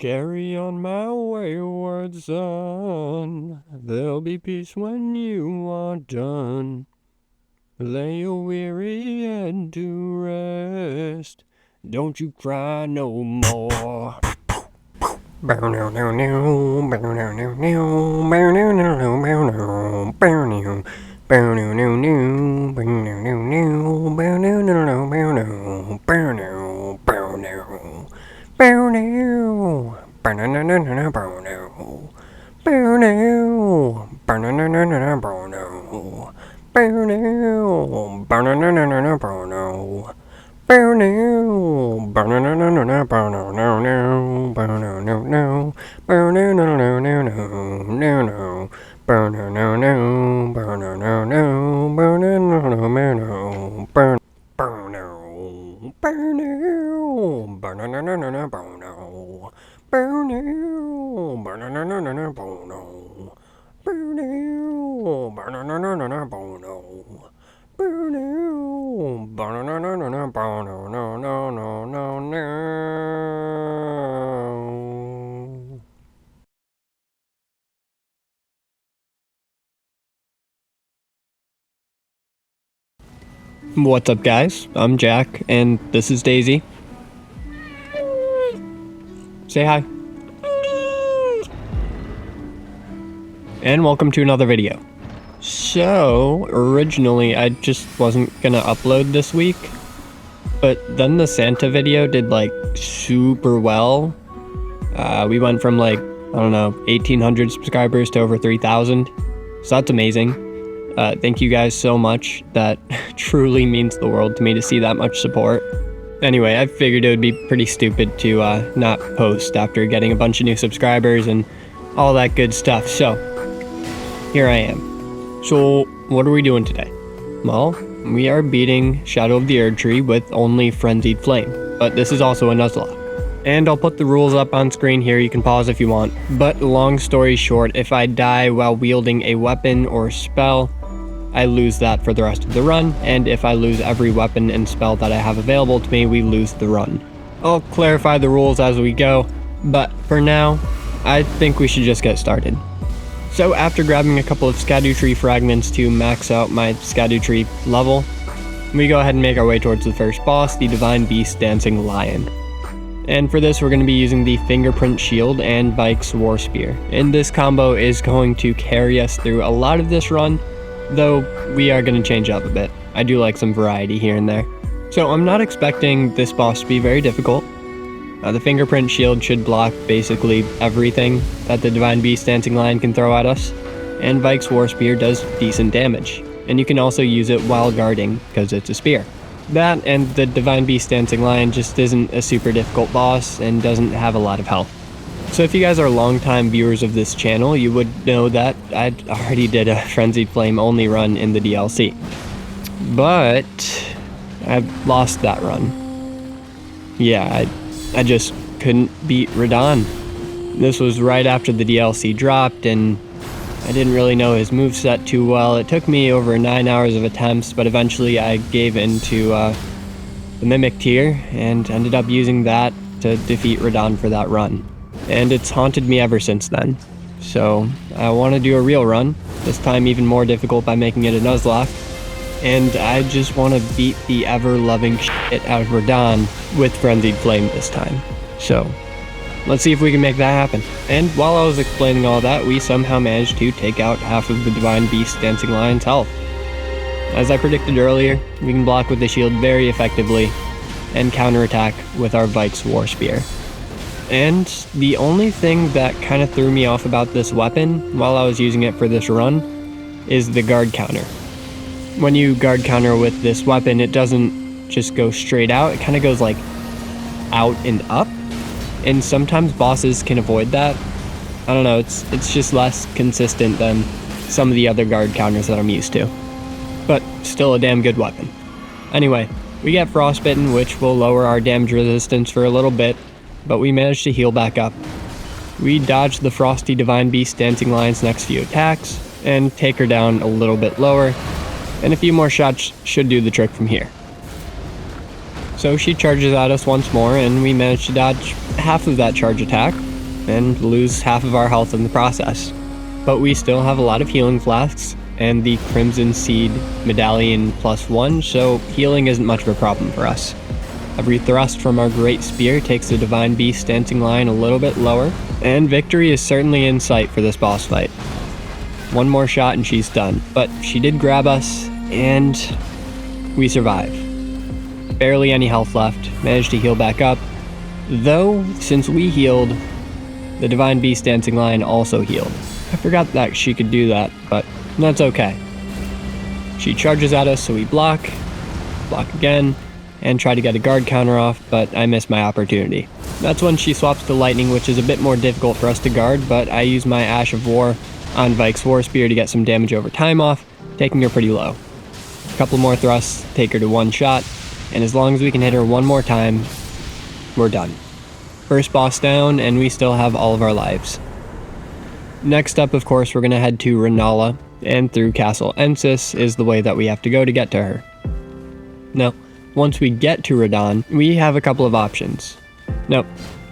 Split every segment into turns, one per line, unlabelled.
Carry on my wayward son, there'll be peace when you are done. Lay your weary head to rest, don't you cry no more. What's up, guys? I'm Jack, and this is Daisy. Say hi. And welcome to another video. So, originally I just wasn't gonna upload this week, but then the Santa video did like super well. We went from like, I don't know, 1,800 subscribers to over 3,000, so that's amazing. Thank you guys so much. That truly means the world to me to see that much support. Anyway, I figured it would be pretty stupid to not post after getting a bunch of new subscribers and all that good stuff, so here I am. So, what are we doing today? Well, we are beating Shadow of the Erdtree with only Frenzied Flame, but this is also a Nuzlocke. And I'll put the rules up on screen here, you can pause if you want. But long story short, if I die while wielding a weapon or spell, I lose that for the rest of the run, and if I lose every weapon and spell that I have available to me, we lose the run. I'll clarify the rules as we go, but for now, I think we should just get started. So after grabbing a couple of Scadutree fragments to max out my Scadutree level, we go ahead and make our way towards the first boss, the Divine Beast Dancing Lion. And for this, we're going to be using the Fingerprint Shield and Vike's War Spear. And this combo is going to carry us through a lot of this run, though we are going to change up a bit. I do like some variety here and there. So I'm not expecting this boss to be very difficult. The Fingerprint Shield should block basically everything that the Divine Beast Dancing Lion can throw at us, and Vike's War Spear does decent damage, and you can also use it while guarding because it's a spear. That and the Divine Beast Dancing Lion just isn't a super difficult boss and doesn't have a lot of health. So if you guys are longtime viewers of this channel, you would know that I already did a Frenzied Flame only run in the DLC. But I've lost that run. Yeah, I just couldn't beat Radahn. This was right after the DLC dropped, and I didn't really know his moveset too well. It took me over 9 hours of attempts, but eventually I gave in to the Mimic tier and ended up using that to defeat Radahn for that run. And it's haunted me ever since then. So I want to do a real run, this time even more difficult by making it a Nuzlocke. And I just want to beat the ever-loving shit out of Radahn with Frenzied Flame this time. So let's see if we can make that happen. And while I was explaining all that, we somehow managed to take out half of the Divine Beast Dancing Lion's health. As I predicted earlier, we can block with the shield very effectively and counterattack with our Vike's War Spear. And the only thing that kind of threw me off about this weapon while I was using it for this run is the guard counter. When you guard counter with this weapon, it doesn't just go straight out, it kind of goes like out and up. And sometimes bosses can avoid that. I don't know, it's just less consistent than some of the other guard counters that I'm used to. But still a damn good weapon. Anyway, we get Frostbitten, which will lower our damage resistance for a little bit, but we managed to heal back up. We dodge the Frosty Divine Beast Dancing Lion's next few attacks, and take her down a little bit lower, and a few more shots should do the trick from here. So she charges at us once more, and we manage to dodge half of that charge attack, and lose half of our health in the process. But we still have a lot of healing flasks and the Crimson Seed Medallion +1, so healing isn't much of a problem for us. Every thrust from our Great Spear takes the Divine Beast dancing line a little bit lower, and victory is certainly in sight for this boss fight. One more shot and she's done, but she did grab us, and we survive. Barely any health left, managed to heal back up, though since we healed, the Divine Beast dancing line also healed. I forgot that she could do that, but that's okay. She charges at us, so we block again, and try to get a guard counter off, but I miss my opportunity. That's when she swaps to lightning, which is a bit more difficult for us to guard, but I use my Ash of War on Vike's War Spear to get some damage over time off, taking her pretty low. A couple more thrusts, take her to one shot, and as long as we can hit her one more time, we're done. First boss down, and we still have all of our lives. Next up, of course, we're going to head to Rellana, and through Castle Ensis is the way that we have to go to get to her. Now, once we get to Radahn, we have a couple of options. Now,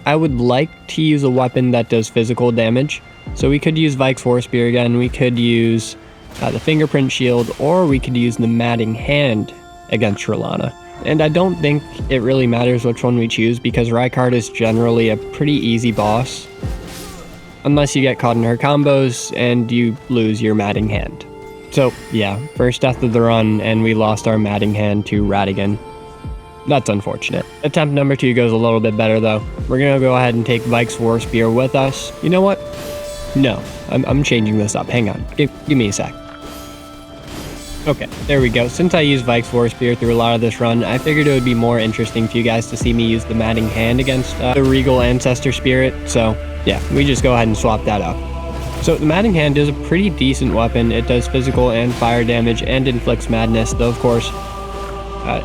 I would like to use a weapon that does physical damage, so we could use Vike's War Spear again, we could use the Fingerprint Shield, or we could use the Matting Hand against Rellana. And I don't think it really matters which one we choose, because Rykard is generally a pretty easy boss, unless you get caught in her combos and you lose your Matting Hand. So yeah, first death of the run, and we lost our Matting Hand to Radigan. That's unfortunate. Attempt number 2 goes a little bit better though. We're gonna go ahead and take Vike's War Spear with us. You know what? No, I'm changing this up. Hang on, give me a sec. Okay, there we go. Since I used Vike's War Spear through a lot of this run, I figured it would be more interesting for you guys to see me use the Matting Hand against the Regal Ancestor Spirit, so yeah, we just go ahead and swap that up. So the Matting Hand is a pretty decent weapon. It does physical and fire damage and inflicts madness, though of course,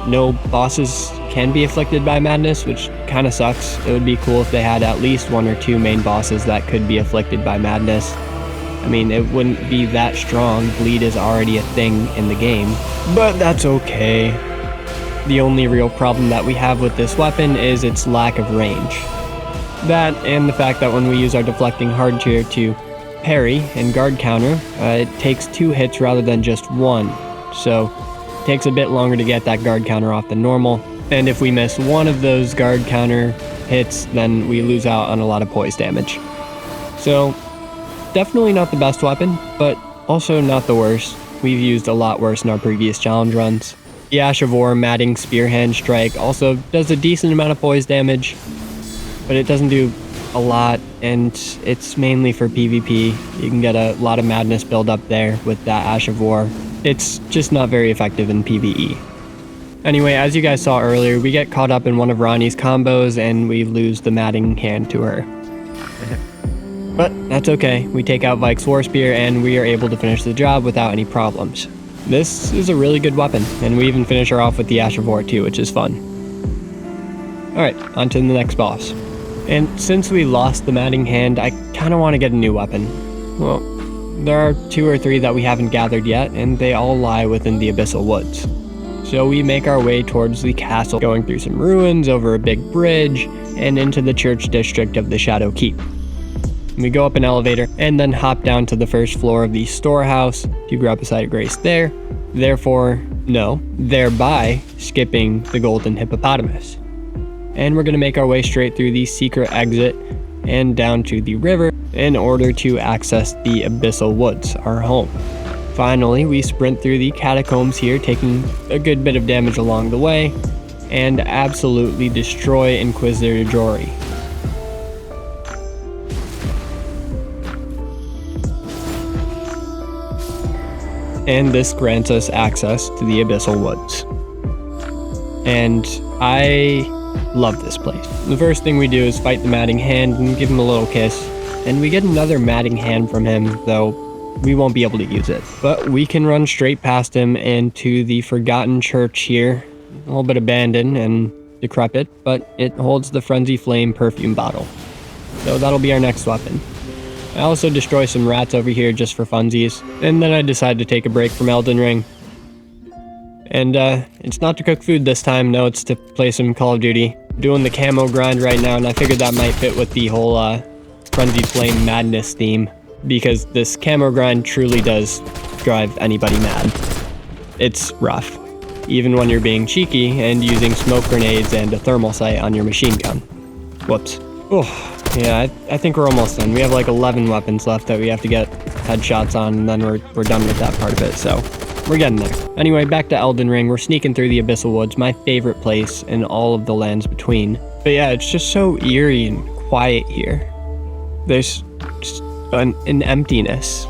no bosses can be afflicted by madness, which kind of sucks. It would be cool if they had at least 1 or 2 main bosses that could be afflicted by madness. I mean, it wouldn't be that strong. Bleed is already a thing in the game, but that's okay. The only real problem that we have with this weapon is its lack of range. That, and the fact that when we use our deflecting hardware to parry and guard counter, it takes 2 hits rather than just 1. So it takes a bit longer to get that guard counter off than normal. And if we miss one of those guard counter hits, then we lose out on a lot of poise damage. So definitely not the best weapon, but also not the worst. We've used a lot worse in our previous challenge runs. The Ash of War Matting Spearhand Strike also does a decent amount of poise damage, but it doesn't do a lot, and it's mainly for PvP. You can get a lot of madness build up there with that Ash of War. It's just not very effective in PvE. Anyway, as you guys saw earlier, we get caught up in one of Ronnie's combos and we lose the Matting Hand to her. But that's okay, we take out Vike's War Spear and we are able to finish the job without any problems. This is a really good weapon, and we even finish her off with the Ash of War too, which is fun. Alright, on to the next boss. And since we lost the Matting Hand, I kinda want to get a new weapon. Well, there are 2 or 3 that we haven't gathered yet, and they all lie within the Abyssal Woods. So we make our way towards the castle, going through some ruins, over a big bridge, and into the church district of the Shadow Keep. We go up an elevator, and then hop down to the first floor of the storehouse to grab a site of grace there, thereby skipping the golden hippopotamus. And we're going to make our way straight through the secret exit and down to the river in order to access the Abyssal Woods, our home. Finally, we sprint through the catacombs here, taking a good bit of damage along the way, and absolutely destroy Inquisitor Jory. And this grants us access to the Abyssal Woods. And I love this place. The first thing we do is fight the Matting Hand and give him a little kiss, and we get another Matting Hand from him, though we won't be able to use it. But we can run straight past him into the Forgotten Church here, a little bit abandoned and decrepit, but it holds the Frenzy Flame perfume bottle. So that'll be our next weapon. I also destroy some rats over here just for funsies, and then I decide to take a break from Elden Ring. And it's not to cook food this time, no, it's to play some Call of Duty. Doing the camo grind right now, and I figured that might fit with the whole Frenzied Flame madness theme, because this camo grind truly does drive anybody mad. It's rough, even when you're being cheeky and using smoke grenades and a thermal sight on your machine gun. Whoops. Oh, yeah, I think we're almost done. We have like 11 weapons left that we have to get headshots on, and then we're done with that part of it, so we're getting there. Anyway, back to Elden Ring. We're sneaking through the Abyssal Woods, my favorite place in all of the lands between. But yeah, it's just so eerie and quiet here. There's just an emptiness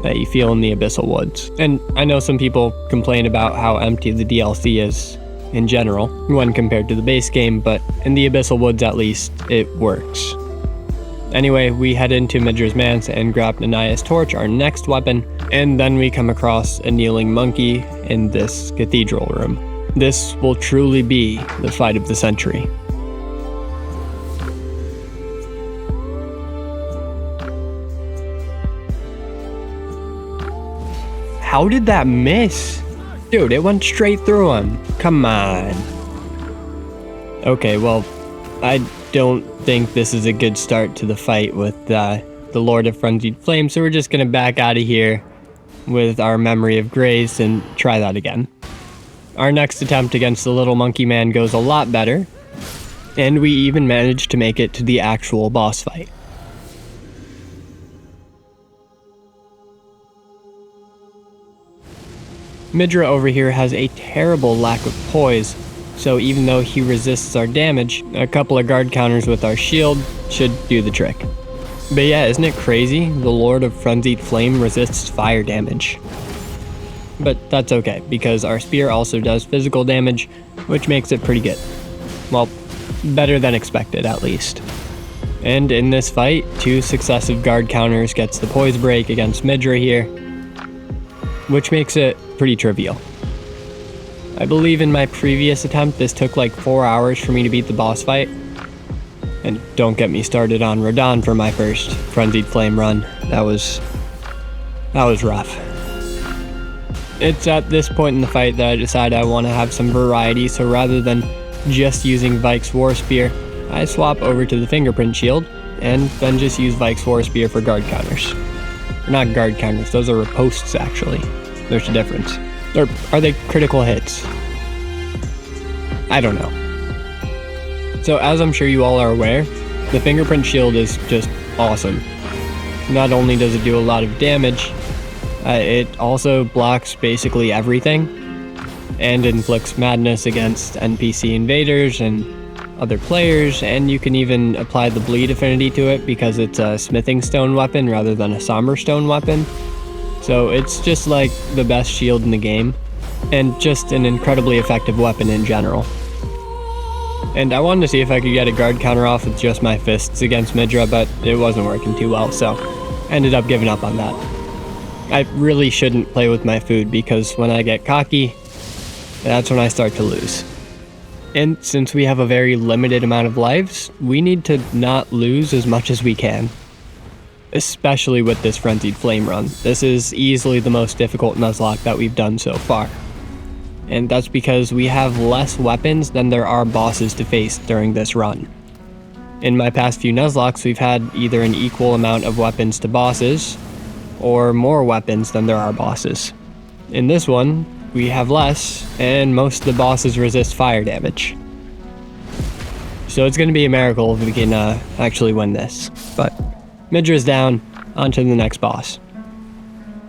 that you feel in the Abyssal Woods. And I know some people complain about how empty the DLC is in general when compared to the base game, but in the Abyssal Woods at least, it works. Anyway, we head into Mydra's Manse and grab Nanaya's Torch, our next weapon, and then we come across a kneeling monkey in this cathedral room. This will truly be the fight of the century. How did that miss? Dude, it went straight through him. Come on. Okay, well, I don't think this is a good start to the fight with the Lord of Frenzied Flame, so we're just gonna back out of here with our memory of grace and try that again. Our next attempt against the little monkey man goes a lot better, and we even managed to make it to the actual boss fight. Metyr over here has a terrible lack of poise, so even though he resists our damage, a couple of guard counters with our shield should do the trick. But yeah, isn't it crazy? The Lord of Frenzied Flame resists fire damage. But that's okay, because our spear also does physical damage, which makes it pretty good. Well, better than expected at least. And in this fight, 2 successive guard counters gets the poise break against Metyr here, which makes it pretty trivial. I believe in my previous attempt this took like 4 hours for me to beat the boss fight. And don't get me started on Rellana for my first Frenzied Flame run. That was rough. It's at this point in the fight that I decide I want to have some variety, so rather than just using Vike's War Spear, I swap over to the Fingerprint Shield, and then just use Vike's War Spear for guard counters. Not guard counters, those are riposts actually. There's a difference. Or are they critical hits? I don't know. So as I'm sure you all are aware, the Fingerprint Shield is just awesome. Not only does it do a lot of damage, it also blocks basically everything, and inflicts madness against NPC invaders and other players, and you can even apply the bleed affinity to it because it's a smithing stone weapon rather than a somber stone weapon. So it's just like the best shield in the game, and just an incredibly effective weapon in general. And I wanted to see if I could get a guard counter off with just my fists against Metyr, but it wasn't working too well, so ended up giving up on that. I really shouldn't play with my food because when I get cocky, that's when I start to lose. And since we have a very limited amount of lives, we need to not lose as much as we can. Especially with this Frenzied Flame run. This is easily the most difficult Nuzlocke that we've done so far. And that's because we have less weapons than there are bosses to face during this run. In my past few Nuzlocks, we've had either an equal amount of weapons to bosses, or more weapons than there are bosses. In this one, we have less, and most of the bosses resist fire damage. So it's going to be a miracle if we can actually win this. But Metyr is down, on to the next boss.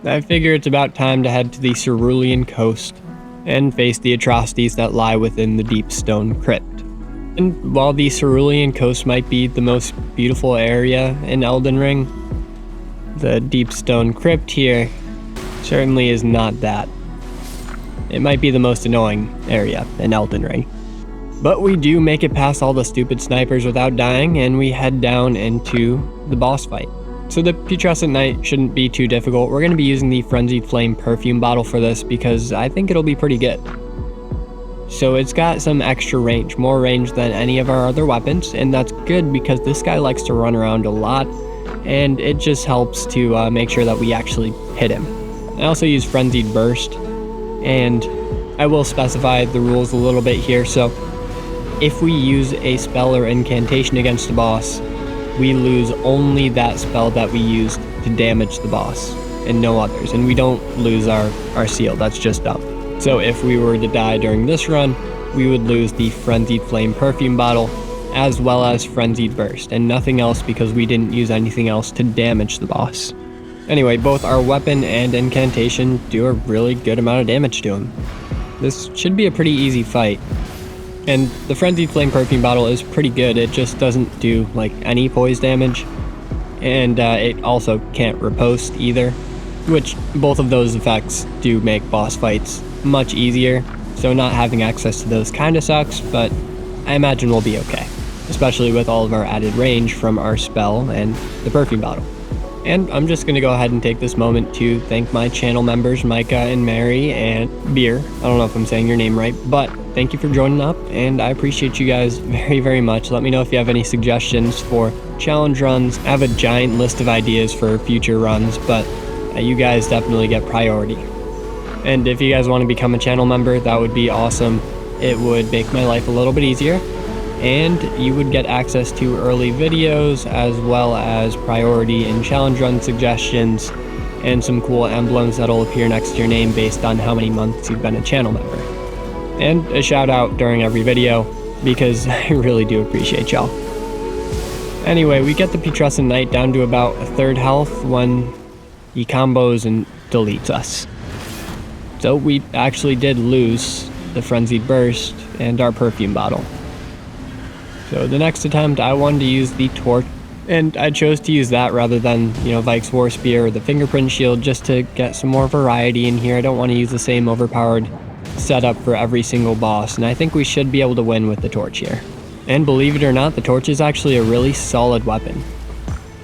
I figure it's about time to head to the Cerulean Coast and face the atrocities that lie within the Deep Stone Crypt. And while the Cerulean Coast might be the most beautiful area in Elden Ring, the Deep Stone Crypt here certainly is not that. It might be the most annoying area in Elden Ring. But we do make it past all the stupid snipers without dying, and we head down into the boss fight. So the Putrescent Knight shouldn't be too difficult. We're going to be using the Frenzied Flame perfume bottle for this because I think it'll be pretty good. So it's got some extra range, more range than any of our other weapons, and that's good because this guy likes to run around a lot, and it just helps to make sure that we actually hit him. I also use Frenzied Burst, and I will specify the rules a little bit here. So if we use a spell or incantation against a boss, we lose only that spell that we used to damage the boss, and no others. And we don't lose our seal, that's just up. So if we were to die during this run, we would lose the Frenzied Flame perfume bottle, as well as Frenzied Burst, and nothing else because we didn't use anything else to damage the boss. Anyway, both our weapon and incantation do a really good amount of damage to him. This should be a pretty easy fight. And the Frenzied Flame perfume bottle is pretty good, it just doesn't do like any poise damage. And it also can't riposte either, which both of those effects do make boss fights much easier. So not having access to those kinda sucks, but I imagine we'll be okay, especially with all of our added range from our spell and the perfume bottle. And I'm just going to go ahead and take this moment to thank my channel members, Micah and Mary and Beer. I don't know if I'm saying your name right, but thank you for joining up, and I appreciate you guys very, very much. Let me know if you have any suggestions for challenge runs. I have a giant list of ideas for future runs, but you guys definitely get priority. And if you guys want to become a channel member, that would be awesome. It would make my life a little bit easier, and you would get access to early videos as well as priority in challenge run suggestions and some cool emblems that'll appear next to your name based on how many months you've been a channel member. And a shout out during every video because I really do appreciate y'all. Anyway, we get the Putrescent Knight down to about a third health when he combos and deletes us. So we actually did lose the Frenzied Burst and our perfume bottle. So the next attempt, I wanted to use the torch, and I chose to use that rather than, Vike's War Spear or the Fingerprint Shield, just to get some more variety in here. I don't want to use the same overpowered setup for every single boss, and I think we should be able to win with the torch here. And believe it or not, the torch is actually a really solid weapon.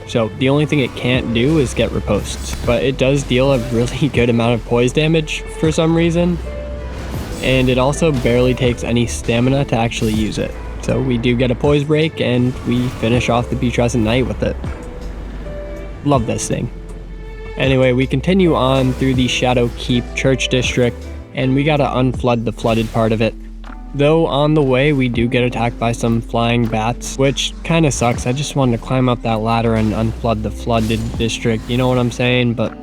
So the only thing it can't do is get riposts, but it does deal a really good amount of poise damage for some reason, and it also barely takes any stamina to actually use it. So we do get a poise break, and we finish off the Putrescent Knight with it. Love this thing. Anyway, we continue on through the Shadow Keep Church District, and we gotta unflood the flooded part of it. Though on the way, we do get attacked by some flying bats, which kinda sucks. I just wanted to climb up that ladder and unflood the flooded district, you know what I'm saying? But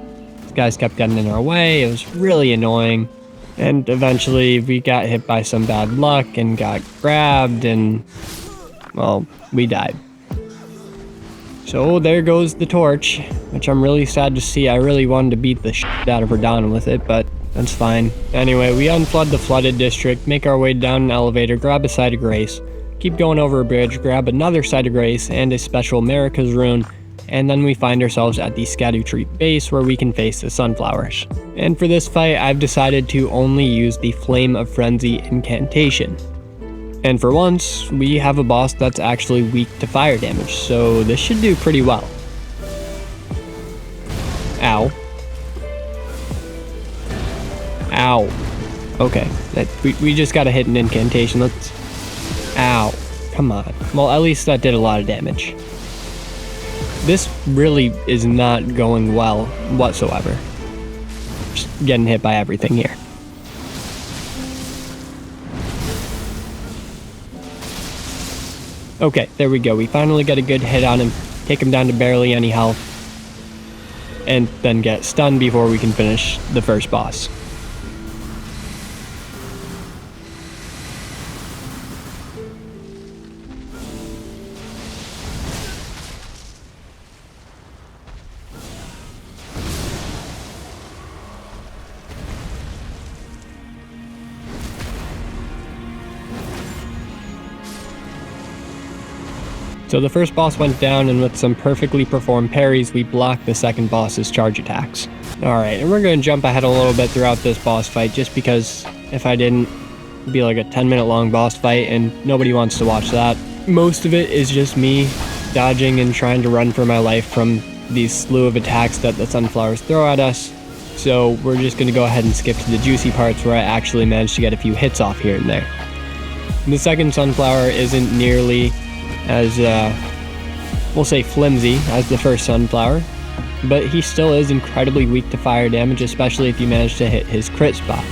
these guys kept getting in our way, it was really annoying. And eventually we got hit by some bad luck and got grabbed and, well, we died. So there goes the torch, which I'm really sad to see. I really wanted to beat the shit out of Rellana with it, but that's fine. Anyway, we unflood the flooded district, make our way down an elevator, grab a Site of Grace, keep going over a bridge, grab another Site of Grace and a special Marika's rune, and then we find ourselves at the Scadutree base where we can face the sunflowers. And for this fight, I've decided to only use the Flame of Frenzy incantation. And for once, we have a boss that's actually weak to fire damage, so this should do pretty well. Ow. Ow. Okay, we just gotta hit an incantation. Let's... Ow. Come on. Well, at least that did a lot of damage. This really is not going well whatsoever. Just getting hit by everything here. Okay, there we go. We finally get a good hit on him, take him down to barely any health, and then get stunned before we can finish the first boss. So the first boss went down, and with some perfectly performed parries, we blocked the second boss's charge attacks. Alright, and we're going to jump ahead a little bit throughout this boss fight, just because if I didn't, it'd be like a 10-minute long boss fight, and nobody wants to watch that. Most of it is just me dodging and trying to run for my life from these slew of attacks that the sunflowers throw at us. So we're just going to go ahead and skip to the juicy parts where I actually managed to get a few hits off here and there. The second sunflower isn't nearly as, we'll say flimsy as the first sunflower, but he still is incredibly weak to fire damage, especially if you manage to hit his crit spot.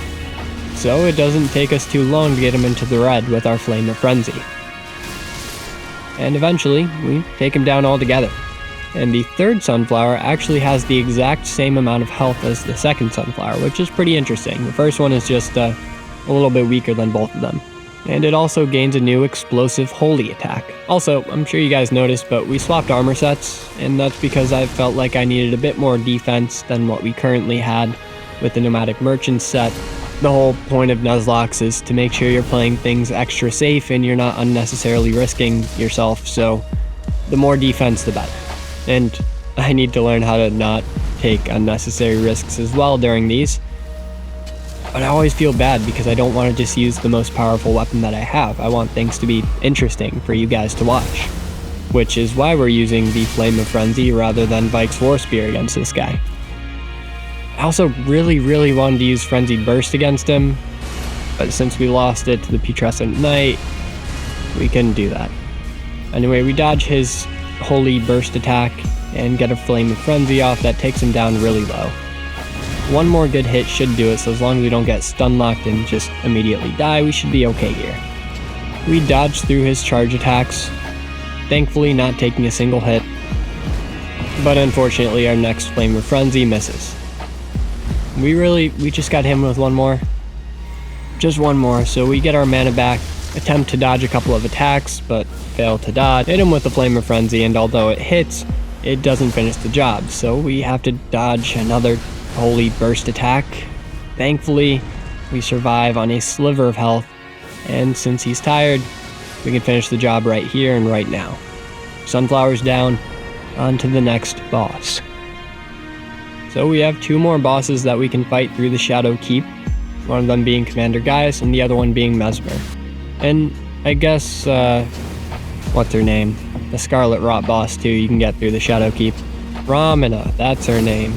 So it doesn't take us too long to get him into the red with our Flame of Frenzy. and eventually we take him down altogether. And the third sunflower actually has the exact same amount of health as the second sunflower, which is pretty interesting. The first one is just a little bit weaker than both of them. And it also gains a new explosive holy attack. Also, I'm sure you guys noticed, but we swapped armor sets, and that's because I felt like I needed a bit more defense than what we currently had with the Nomadic Merchant set. The whole point of Nuzlocke is to make sure you're playing things extra safe and you're not unnecessarily risking yourself, so the more defense the better. And I need to learn how to not take unnecessary risks as well during these. But I always feel bad because I don't want to just use the most powerful weapon that I have. I want things to be interesting for you guys to watch. Which is why we're using the Flame of Frenzy rather than Vike's War Spear against this guy. I also really wanted to use Frenzied Burst against him, but since we lost it to the Putrescent Knight, we couldn't do that. Anyway, we dodge his Holy Burst attack and get a Flame of Frenzy off that takes him down really low. One more good hit should do it, so as long as we don't get stun locked and just immediately die, we should be okay here. We dodge through his charge attacks, thankfully not taking a single hit, but unfortunately our next Flame of Frenzy misses. We just got him with one more. Just one more, so we get our mana back, attempt to dodge a couple of attacks, but fail to dodge, hit him with the Flame of Frenzy, and although it hits, it doesn't finish the job, so we have to dodge another Holy Burst attack. Thankfully, we survive on a sliver of health, and since he's tired, we can finish the job right here and right now. Sunflower's down, on to the next boss. So we have two more bosses that we can fight through the Shadow Keep, one of them being Commander Gaius and the other one being Messmer. And I guess, what's her name? The Scarlet Rot boss too, you can get through the Shadow Keep. Romina, that's her name.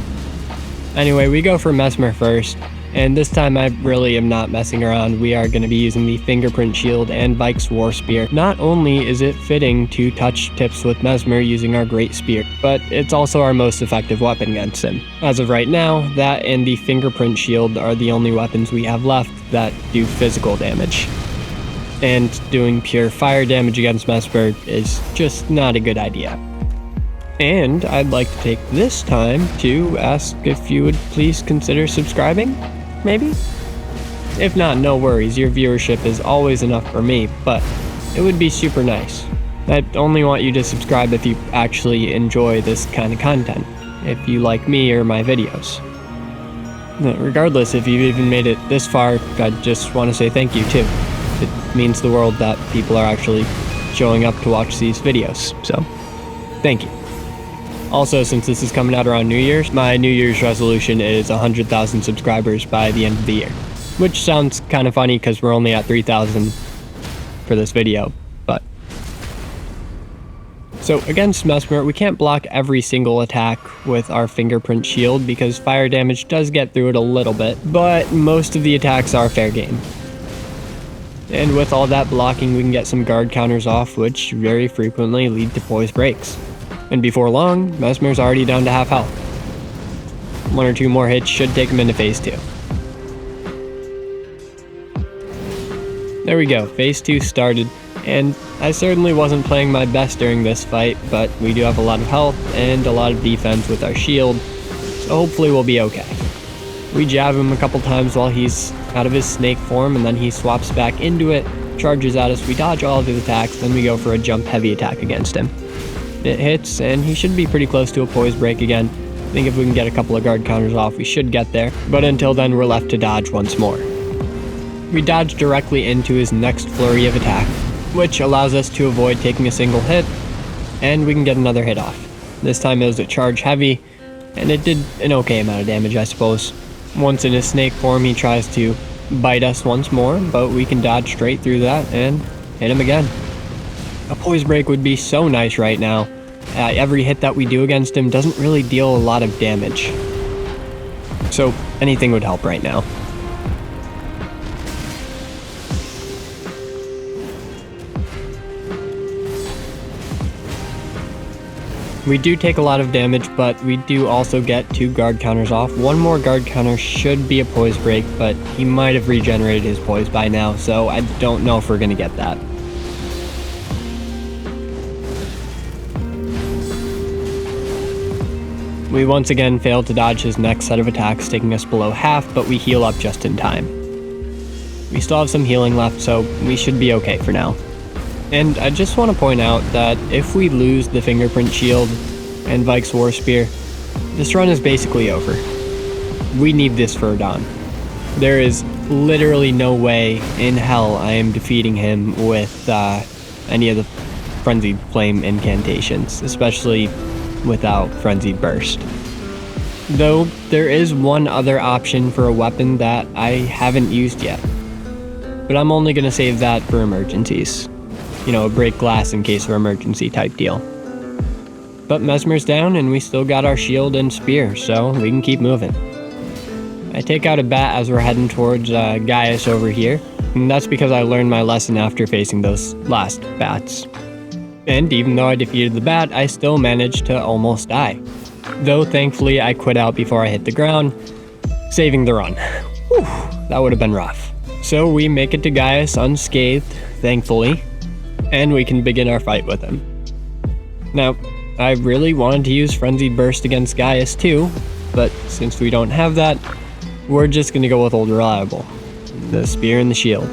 Anyway, we go for Messmer first, and this time I really am not messing around. We are going to be using the Fingerprint Shield and Vike's War Spear. Not only is it fitting to touch tips with Messmer using our Great Spear, but it's also our most effective weapon against him. As of right now, that and the Fingerprint Shield are the only weapons we have left that do physical damage. And doing pure fire damage against Messmer is just not a good idea. And I'd like to take this time to ask if you would please consider subscribing, maybe? If not, no worries, your viewership is always enough for me, but it would be super nice. I'd only want you to subscribe if you actually enjoy this kind of content, if you like me or my videos. Regardless, if you've even made it this far, I just want to say thank you too. It means the world that people are actually showing up to watch these videos, so thank you. Also, since this is coming out around New Year's, my New Year's resolution is 100,000 subscribers by the end of the year. Which sounds kind of funny because we're only at 3,000 for this video, but... So against Messmer, we can't block every single attack with our Fingerprint Shield because fire damage does get through it a little bit, but most of the attacks are fair game. And with all that blocking, we can get some guard counters off, which very frequently lead to poise breaks. And before long, Messmer's already down to half health. One or two more hits should take him into phase 2. There we go, phase 2 started, and I certainly wasn't playing my best during this fight, but we do have a lot of health and a lot of defense with our shield, so hopefully we'll be okay. We jab him a couple times while he's out of his snake form, and then he swaps back into it, charges at us, we dodge all of his attacks, then we go for a jump heavy attack against him. It hits, and he should be pretty close to a poise break again. I think if we can get a couple of guard counters off, we should get there, but until then we're left to dodge once more. We dodge directly into his next flurry of attack, which allows us to avoid taking a single hit, and we can get another hit off. This time it was a charge heavy, and it did an okay amount of damage, I suppose. Once in his snake form, he tries to bite us once more, but we can dodge straight through that and hit him again. A poise break would be so nice right now. Every hit that we do against him doesn't really deal a lot of damage. So anything would help right now. We do take a lot of damage, but we do also get 2 guard counters off. One more guard counter should be a poise break, but he might have regenerated his poise by now, so I don't know if we're going to get that. We once again failed to dodge his next set of attacks, taking us below half, but we heal up just in time. We still have some healing left, so we should be okay for now. And I just want to point out that if we lose the Fingerprint Shield and Vike's War Spear, this run is basically over. We need this for Igon. There is literally no way in hell I am defeating him with any of the Frenzied Flame incantations, especially without Frenzied Burst. Though there is one other option for a weapon that I haven't used yet, but I'm only going to save that for emergencies. You know, a break glass in case of emergency type deal. But Messmer's down and we still got our shield and spear, so we can keep moving. I take out a bat as we're heading towards Gaius over here, and that's because I learned my lesson after facing those last bats. And even though I defeated the bat, I still managed to almost die. Though thankfully I quit out before I hit the ground, saving the run. Whew, that would have been rough. So we make it to Gaius unscathed, thankfully, and we can begin our fight with him. Now, I really wanted to use Frenzied Burst against Gaius too, but since we don't have that, we're just going to go with Old Reliable, the spear and the shield.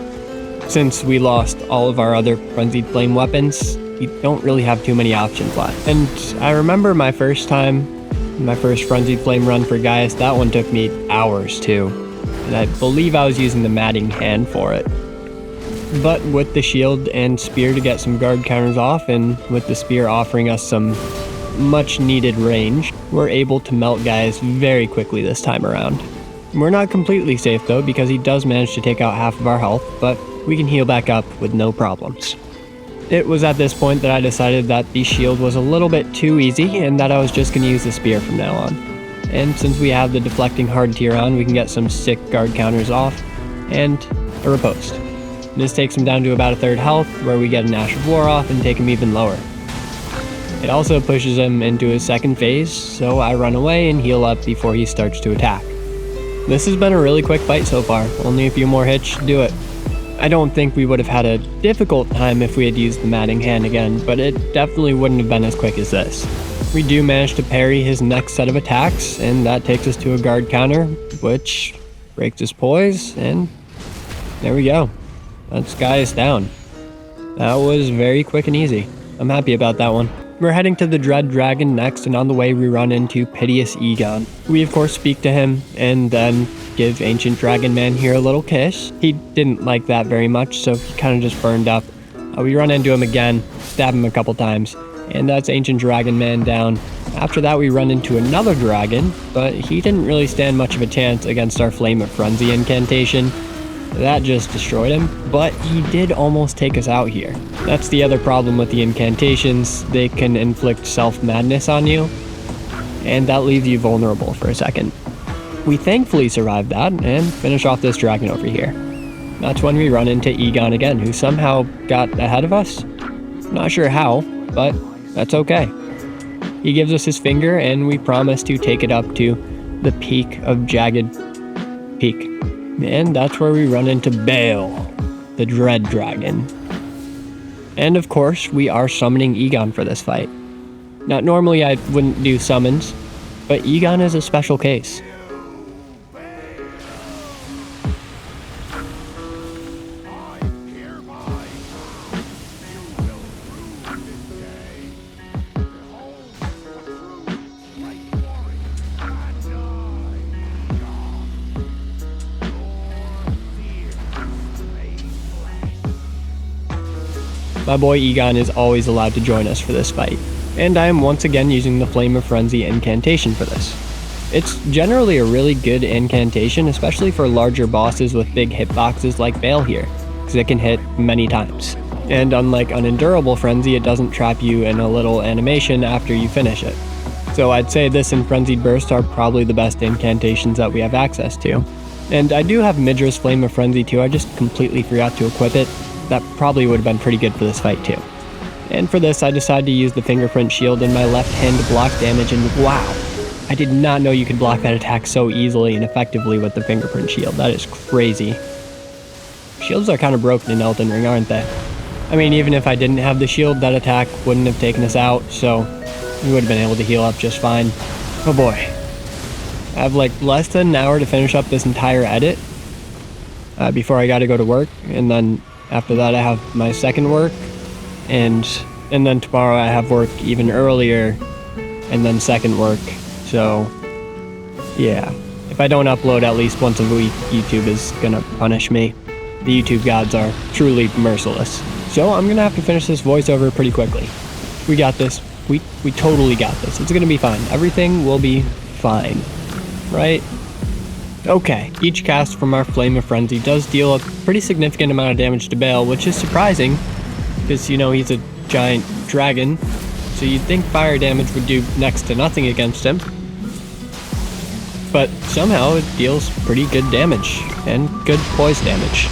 Since we lost all of our other Frenzied Flame weapons, we don't really have too many options left. And I remember my first Frenzied Flame run for Gaius, that one took me hours too. And I believe I was using the Matting Hand for it. But with the shield and spear to get some guard counters off, and with the spear offering us some much needed range, we're able to melt Gaius very quickly this time around. We're not completely safe though, because he does manage to take out half of our health, but we can heal back up with no problems. It was at this point that I decided that the shield was a little bit too easy and that I was just going to use the spear from now on. And since we have the deflecting hard tier on, we can get some sick guard counters off and a riposte. This takes him down to about a third health, where we get an Ash of War off and take him even lower. It also pushes him into his second phase, so I run away and heal up before he starts to attack. This has been a really quick fight so far, only a few more hits should do it. I don't think we would have had a difficult time if we had used the Matting Hand again, but it definitely wouldn't have been as quick as this. We do manage to parry his next set of attacks, and that takes us to a guard counter, which breaks his poise, and there we go. That's Gaius down. That was very quick and easy. I'm happy about that one. We're heading to the Dread Dragon next, and on the way we run into Piteous Igon. We of course speak to him, and then give Ancient Dragon Man here a little kiss. He didn't like that very much, so he kind of just burned up. We run into him again, stab him a couple times, and that's Ancient Dragon Man down. After that we run into another dragon, but he didn't really stand much of a chance against our Flame of Frenzy incantation. That just destroyed him, but he did almost take us out here. That's the other problem with the incantations. They can inflict self-madness on you, and that leaves you vulnerable for a second. We thankfully survived that and finish off this dragon over here. That's when we run into Igon again, who somehow got ahead of us. Not sure how, but that's okay. He gives us his finger, and we promise to take it up to the peak of Jagged Peak. And that's where we run into Baal, the Dread Dragon. And of course, we are summoning Igon for this fight. Now, normally I wouldn't do summons, but Igon is a special case. My boy Igon is always allowed to join us for this fight, and I am once again using the Flame of Frenzy incantation for this. It's generally a really good incantation, especially for larger bosses with big hitboxes like Baal here, because it can hit many times. And unlike Unendurable Frenzy, it doesn't trap you in a little animation after you finish it. So I'd say this and Frenzied Burst are probably the best incantations that we have access to. And I do have Midra's Flame of Frenzy too, I just completely forgot to equip it. That probably would have been pretty good for this fight too. And for this, I decided to use the Fingerprint Shield in my left hand to block damage, and wow! I did not know you could block that attack so easily and effectively with the Fingerprint Shield. That is crazy. Shields are kind of broken in Elden Ring, aren't they? I mean, even if I didn't have the shield, that attack wouldn't have taken us out, so we would have been able to heal up just fine. Oh boy. I have like less than an hour to finish up this entire edit before I gotta go to work, and then after that I have my second work, and then tomorrow I have work even earlier, and then second work. So yeah, if I don't upload at least once a week, YouTube is gonna punish me. The YouTube gods are truly merciless. So I'm gonna have to finish this voiceover pretty quickly. We got this. We totally got this. It's gonna be fine. Everything will be fine. Right? Okay. Each cast from our Flame of Frenzy does deal a pretty significant amount of damage to Bale, which is surprising, because, you know, he's a giant dragon, so you'd think fire damage would do next to nothing against him. But somehow it deals pretty good damage, and good poise damage.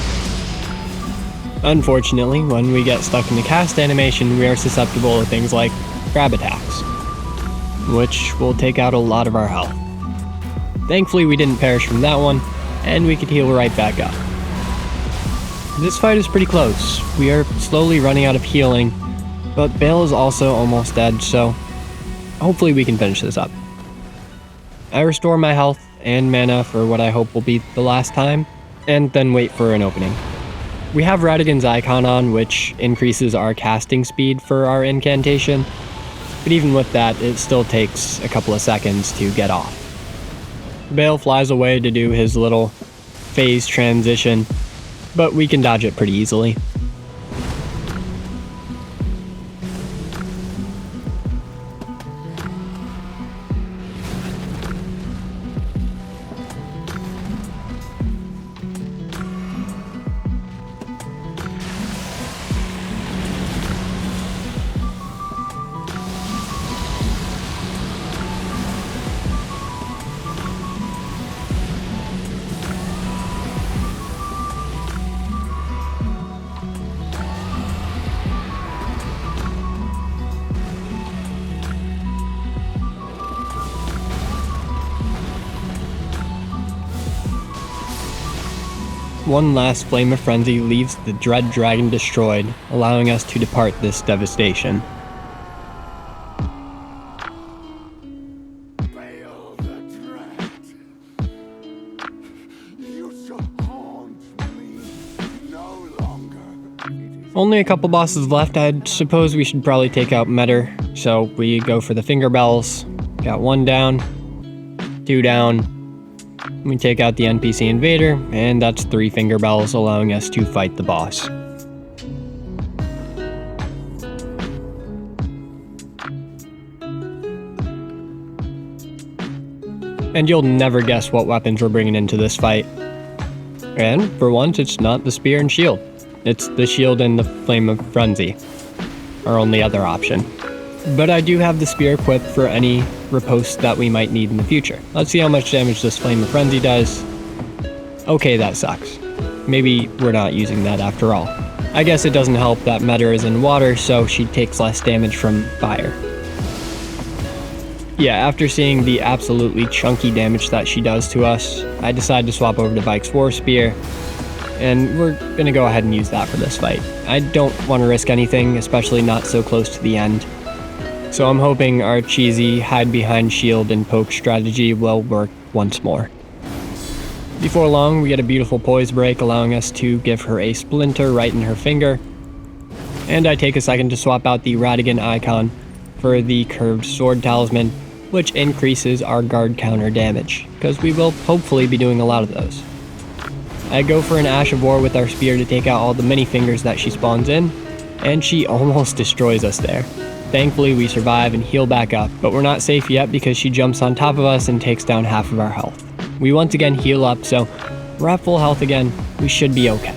Unfortunately, when we get stuck in the cast animation, we are susceptible to things like grab attacks, which will take out a lot of our health. Thankfully, we didn't perish from that one, and we could heal right back up. This fight is pretty close. We are slowly running out of healing, but Bale is also almost dead, so hopefully we can finish this up. I restore my health and mana for what I hope will be the last time, and then wait for an opening. We have Radigan's icon on, which increases our casting speed for our incantation, but even with that, it still takes a couple of seconds to get off. Bale flies away to do his little phase transition, but we can dodge it pretty easily. One last Flame of Frenzy leaves the Dread Dragon destroyed, allowing us to depart this devastation.
Fail the dread. You shall haunt me no longer.
Only a couple bosses left. I suppose we should probably take out Metyr, so we go for the finger bells. Got 1 down, 2 down. We take out the NPC invader, and that's 3 finger bells, allowing us to fight the boss. And you'll never guess what weapons we're bringing into this fight. And for once, it's not the spear and shield. It's the shield and the Flame of Frenzy, our only other option. But I do have the spear equipped for any riposte that we might need in the future. Let's see how much damage this Flame of Frenzy does. Okay, that sucks. Maybe we're not using that after all. I guess it doesn't help that Metyr is in water, so she takes less damage from fire. Yeah, after seeing the absolutely chunky damage that she does to us, I decide to swap over to Vike's War Spear, and we're gonna go ahead and use that for this fight. I don't want to risk anything, especially not so close to the end. So I'm hoping our cheesy hide behind shield and poke strategy will work once more. Before long, we get a beautiful poise break, allowing us to give her a splinter right in her finger. And I take a second to swap out the Radigan icon for the curved sword talisman, which increases our guard counter damage, because we will hopefully be doing a lot of those. I go for an Ash of War with our spear to take out all the mini fingers that she spawns in, and she almost destroys us there. Thankfully, we survive and heal back up, but we're not safe yet because she jumps on top of us and takes down half of our health. We once again heal up, so we're at full health again. We should be okay.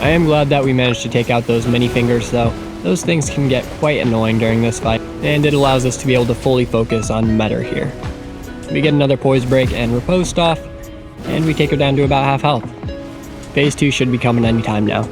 I am glad that we managed to take out those mini fingers though. Those things can get quite annoying during this fight, and it allows us to be able to fully focus on Metyr here. We get another poise break and riposte off, and we take her down to about half health. Phase 2 should be coming anytime now.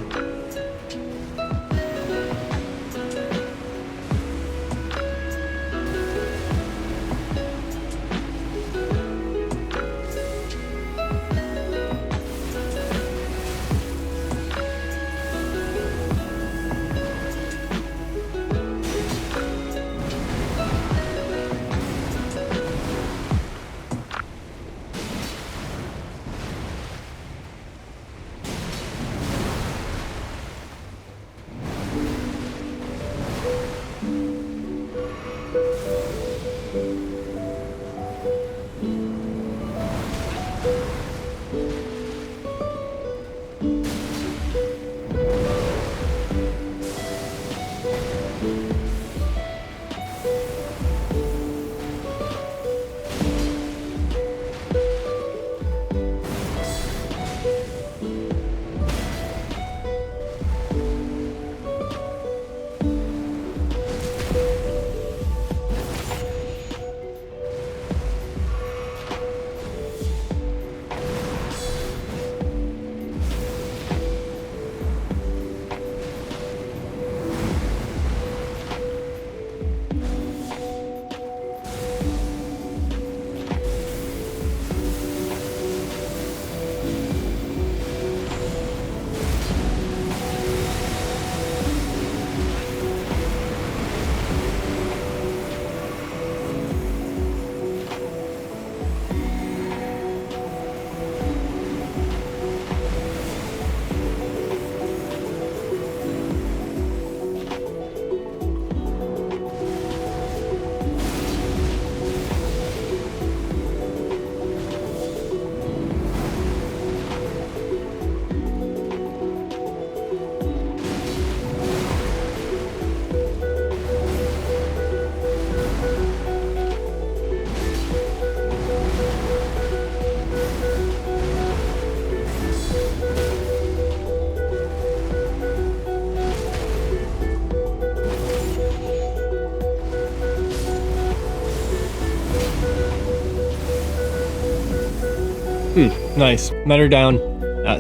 Nice. Metyr down.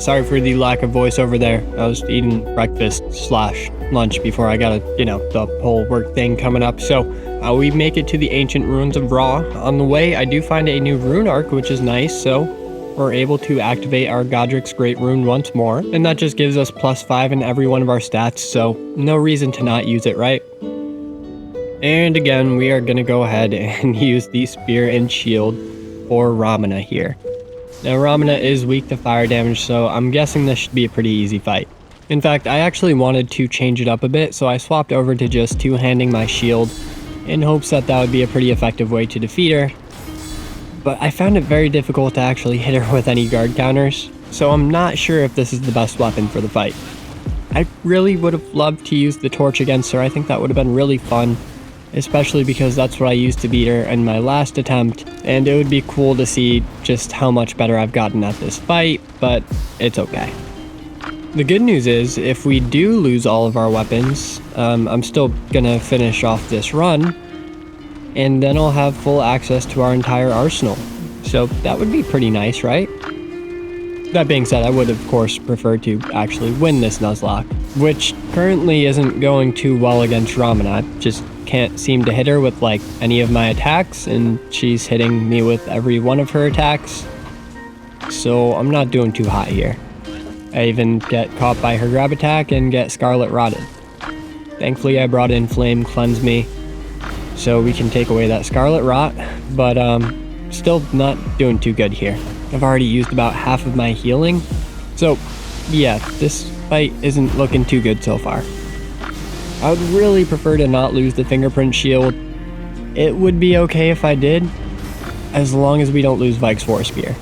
Sorry for the lack of voiceover there. I was eating breakfast/lunch before I got the whole work thing coming up. So we make it to the ancient ruins of Ra. On the way, I do find a new rune arc, which is nice. So we're able to activate our Godric's Great Rune once more. And that just gives us +5 in every one of our stats. So no reason to not use it, right? And again, we are going to go ahead and use the spear and shield for Romina here. Now, Romina is weak to fire damage, so I'm guessing this should be a pretty easy fight. In fact, I actually wanted to change it up a bit, so I swapped over to just two-handing my shield in hopes that that would be a pretty effective way to defeat her. But I found it very difficult to actually hit her with any guard counters, so I'm not sure if this is the best weapon for the fight. I really would have loved to use the torch against her. I think that would have been really fun, especially because that's what I used to beat her in my last attempt, and it would be cool to see just how much better I've gotten at this fight, but it's okay. The good news is, if we do lose all of our weapons, I'm still gonna finish off this run, and then I'll have full access to our entire arsenal. So that would be pretty nice, right? That being said, I would of course prefer to actually win this Nuzlocke, which currently isn't going too well against Romina. I just can't seem to hit her with like any of my attacks, and she's hitting me with every one of her attacks. So I'm not doing too hot here. I even get caught by her grab attack and get Scarlet Rotted. Thankfully I brought in Flame Cleanse Me, so we can take away that Scarlet Rot, but still not doing too good here. I've already used about half of my healing, so yeah, this fight isn't looking too good so far. I would really prefer to not lose the fingerprint shield. It would be okay if I did, as long as we don't lose Vike's War Spear.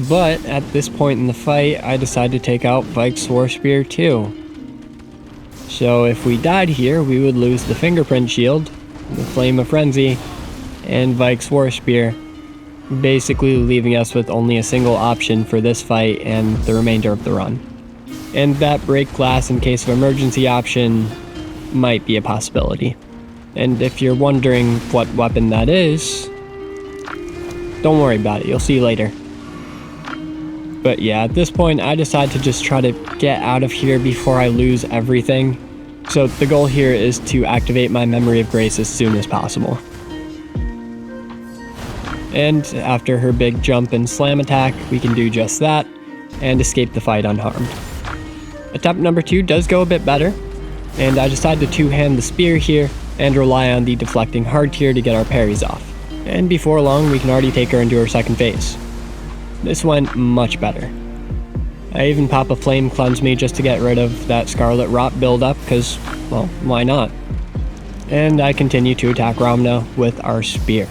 But at this point in the fight, I decided to take out Vike's War Spear too. So if we died here, we would lose the fingerprint shield, the Flame of Frenzy, and Vike's War Spear, basically leaving us with only a single option for this fight and the remainder of the run. And that break glass in case of emergency option might be a possibility. And if you're wondering what weapon that is, don't worry about it, you'll see later. But yeah, at this point I decided to just try to get out of here before I lose everything. So the goal here is to activate my Memory of Grace as soon as possible. And after her big jump and slam attack, we can do just that and escape the fight unharmed. Attempt number 2 does go a bit better, and I decided to two-hand the spear here and rely on the deflecting hard tier to get our parries off. And before long, we can already take her into her second phase. This went much better. I even pop a Flame Cleanse Me just to get rid of that Scarlet Rot buildup, because, well, why not? And I continue to attack Romina with our spear.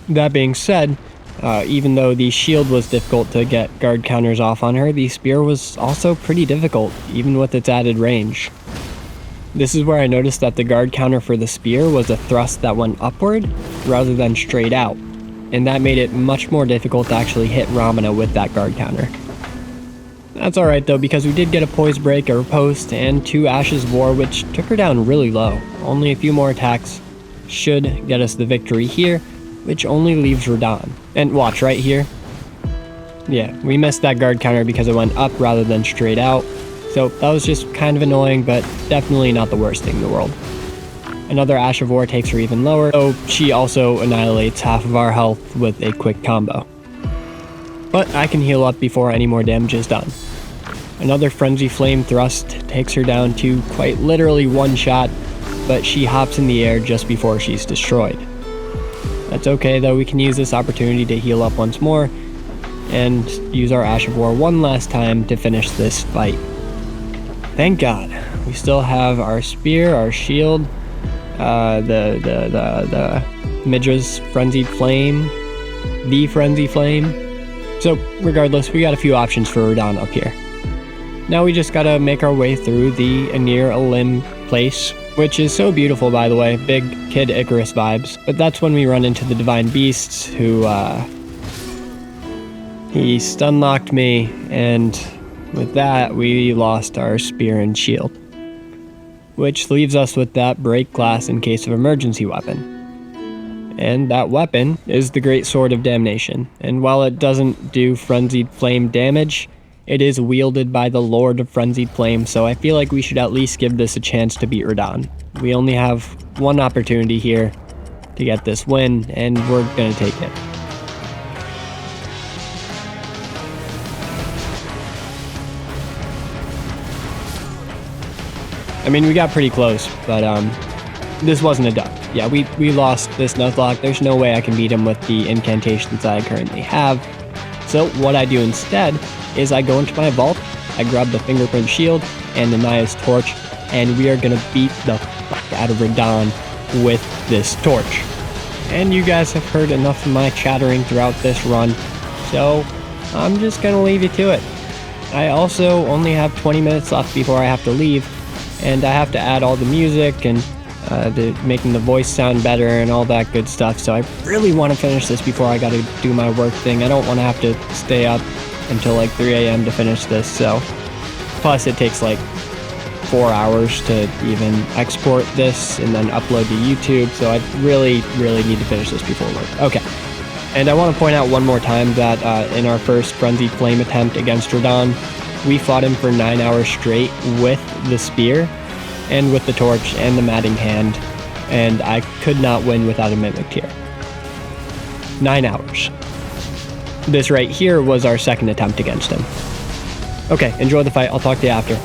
That being said, even though the shield was difficult to get guard counters off on her, the spear was also pretty difficult, even with its added range. This is where I noticed that the guard counter for the spear was a thrust that went upward rather than straight out, and that made it much more difficult to actually hit Romina with that guard counter. That's alright though, because we did get a poise break, a riposte, and 2 Ashes of War, which took her down really low. Only a few more attacks should get us the victory here, which only leaves Rellana. And watch right here. Yeah, we missed that guard counter because it went up rather than straight out. So that was just kind of annoying, but definitely not the worst thing in the world. Another Ash of War takes her even lower, so she also annihilates half of our health with a quick combo. But I can heal up before any more damage is done. Another Frenzy Flame Thrust takes her down to quite literally one shot, but she hops in the air just before she's destroyed. That's okay though, we can use this opportunity to heal up once more, and use our Ash of War one last time to finish this fight. Thank God. We still have our spear, our shield, the Midra's Frenzied Flame, the Frenzy Flame. So regardless, we got a few options for Rellana up here. Now we just gotta make our way through the Anir Elim place, which is so beautiful by the way, big Kid Icarus vibes. But that's when we run into the Divine Beasts who, he stun-locked me, and with that, we lost our spear and shield, which leaves us with that break glass in case of emergency weapon. And that weapon is the Great Sword of Damnation. And while it doesn't do Frenzied Flame damage, it is wielded by the Lord of Frenzied Flame, so I feel like we should at least give this a chance to beat Radahn. We only have one opportunity here to get this win, and we're gonna take it. I mean, we got pretty close, but this wasn't a dub. Yeah, we lost this Nuzlocke. There's no way I can beat him with the incantations I currently have. So what I do instead is I go into my vault, I grab the fingerprint shield and the Naya's torch, and we are gonna beat the fuck out of Radahn with this torch. And you guys have heard enough of my chattering throughout this run, so I'm just gonna leave you to it. I also only have 20 minutes left before I have to leave, and I have to add all the music and making the voice sound better and all that good stuff, so I really want to finish this before I gotta do my work thing. I don't want to have to stay up until like 3 a.m. to finish this, so plus it takes like 4 hours to even export this and then upload to YouTube, so I really need to finish this before work. Okay, and I want to point out one more time that in our first Frenzied Flame attempt against Radahn, we fought him for 9 hours straight with the spear and with the torch and the matting hand, and I could not win without a Metyr. 9 hours. This right here was our second attempt against him. Okay, enjoy the fight. I'll talk to you after.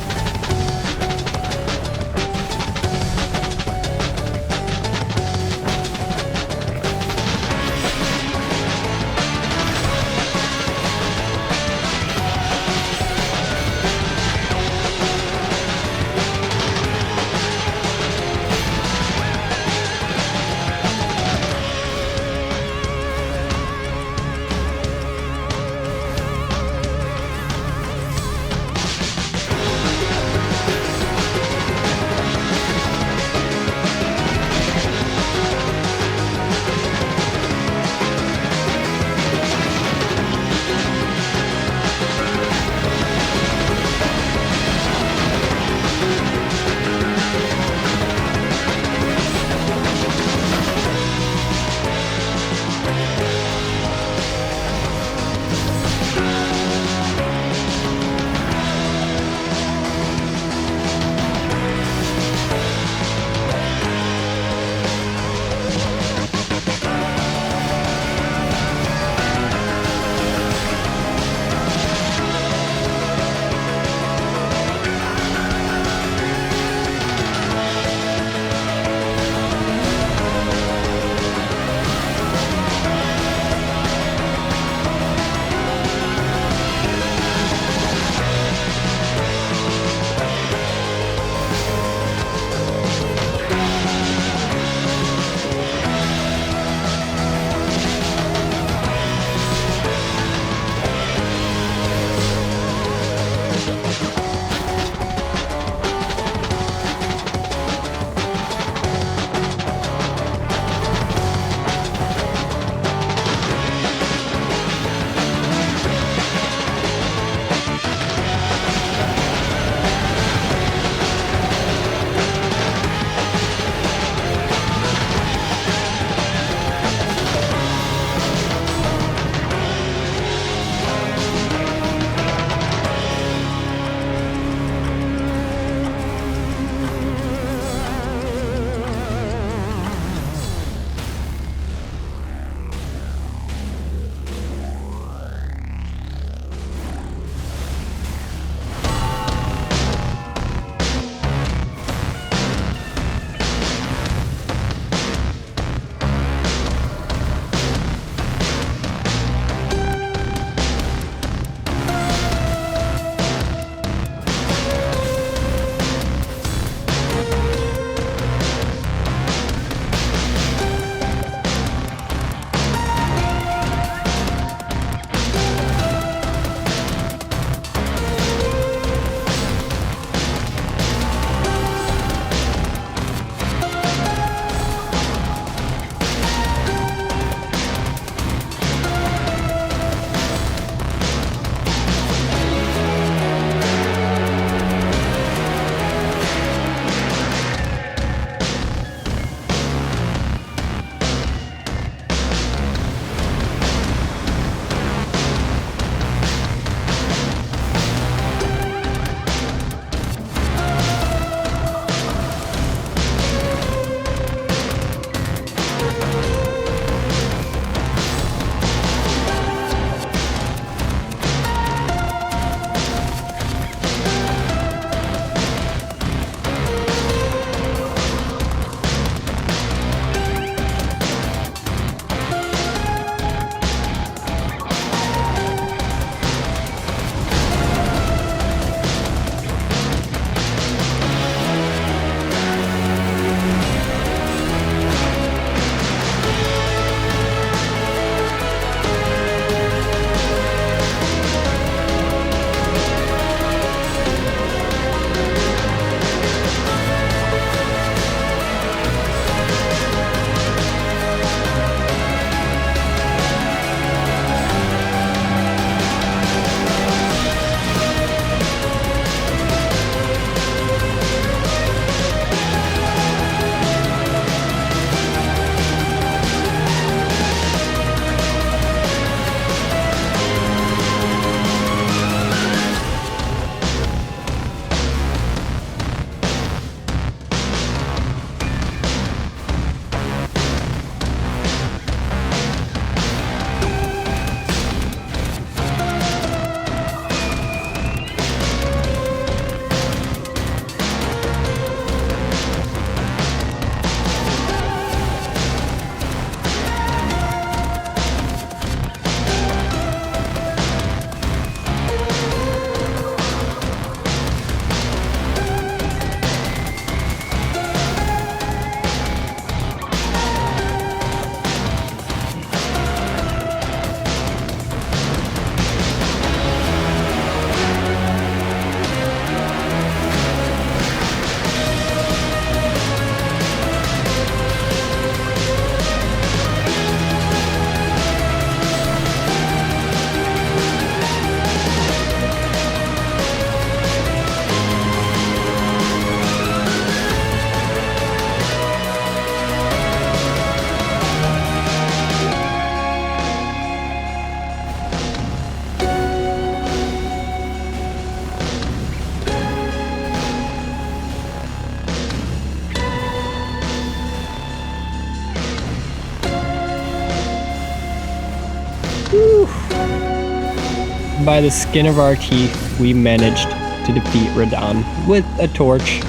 by the skin of our teeth, we managed to defeat Radon with a torch.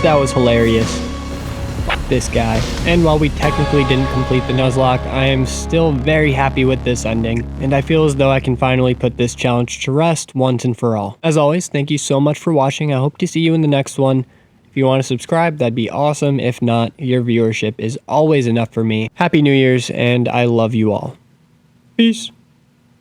That was hilarious. This guy. And while we technically didn't complete the Nuzlocke, I am still very happy with this ending, and I feel as though I can finally put this challenge to rest once and for all. As always, thank you so much for watching. I hope to see you in the next one. If you want to subscribe, that'd be awesome. If not, your viewership is always enough for me. Happy New Year's, and I love you all. Peace.